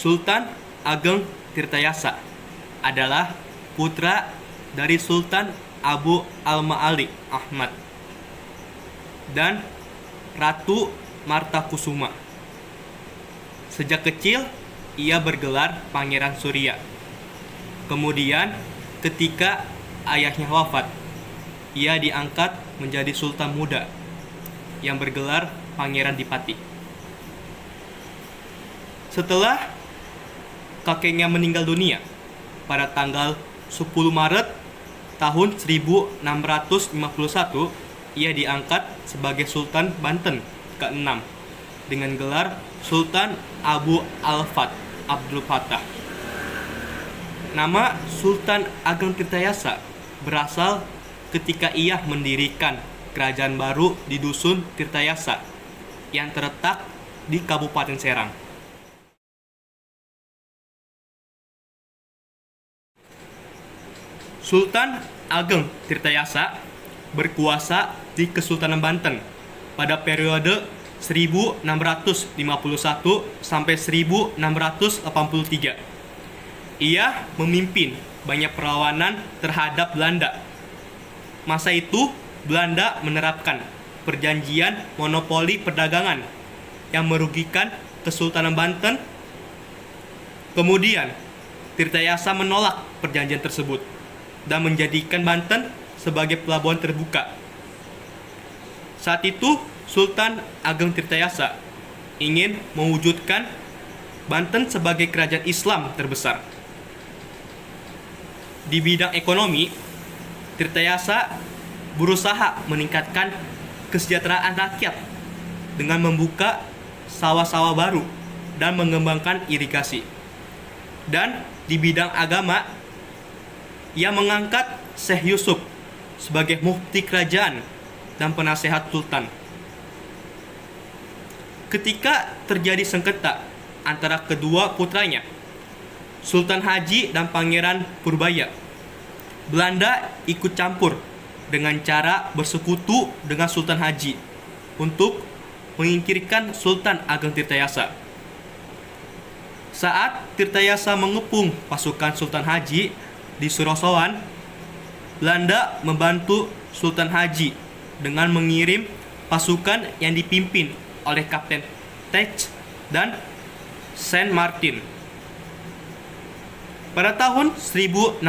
Sultan Ageng Tirtayasa adalah putra dari Sultan Abu al-Ma'ali Ahmad dan Ratu Martakusuma. Sejak kecil, ia bergelar Pangeran Surya. Kemudian, ketika ayahnya wafat, ia diangkat menjadi Sultan muda yang bergelar Pangeran Dipati. Setelah kakeknya meninggal dunia pada tanggal 10 Maret tahun 1651, ia diangkat sebagai Sultan Banten ke-6 dengan gelar Sultan Abu al-Fath Abdul Fattah. Nama Sultan Ageng Tirtayasa berasal ketika ia mendirikan kerajaan baru di Dusun Tirtayasa yang terletak di Kabupaten Serang. Sultan Ageng Tirtayasa berkuasa di Kesultanan Banten pada periode 1651 sampai 1683. Ia memimpin banyak perlawanan terhadap Belanda. Masa itu, Belanda menerapkan perjanjian monopoli perdagangan yang merugikan Kesultanan Banten. Kemudian, Tirtayasa menolak perjanjian tersebut dan menjadikan Banten sebagai pelabuhan terbuka. Saat itu, Sultan Ageng Tirtayasa ingin mewujudkan Banten sebagai kerajaan Islam terbesar. Di bidang ekonomi, Tirtayasa berusaha meningkatkan kesejahteraan rakyat dengan membuka sawah-sawah baru dan mengembangkan irigasi. Dan di bidang agama, ia mengangkat Syekh Yusuf sebagai mufti kerajaan dan penasehat sultan. Ketika terjadi sengketa antara kedua putranya, Sultan Haji dan Pangeran Purbaya, Belanda ikut campur dengan cara bersekutu dengan Sultan Haji untuk menyingkirkan Sultan Ageng Tirtayasa. Saat Tirtayasa mengepung pasukan Sultan Haji di Surosowan, Belanda membantu Sultan Haji dengan mengirim pasukan yang dipimpin oleh Kapten Teach dan Saint Martin. Pada tahun 1683,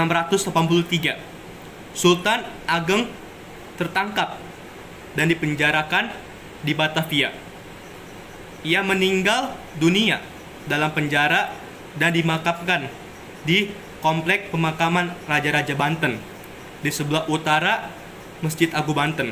Sultan Ageng tertangkap dan dipenjarakan di Batavia. Ia meninggal dunia dalam penjara dan dimakamkan di Komplek Pemakaman Raja-Raja Banten di sebelah utara Masjid Agung Banten.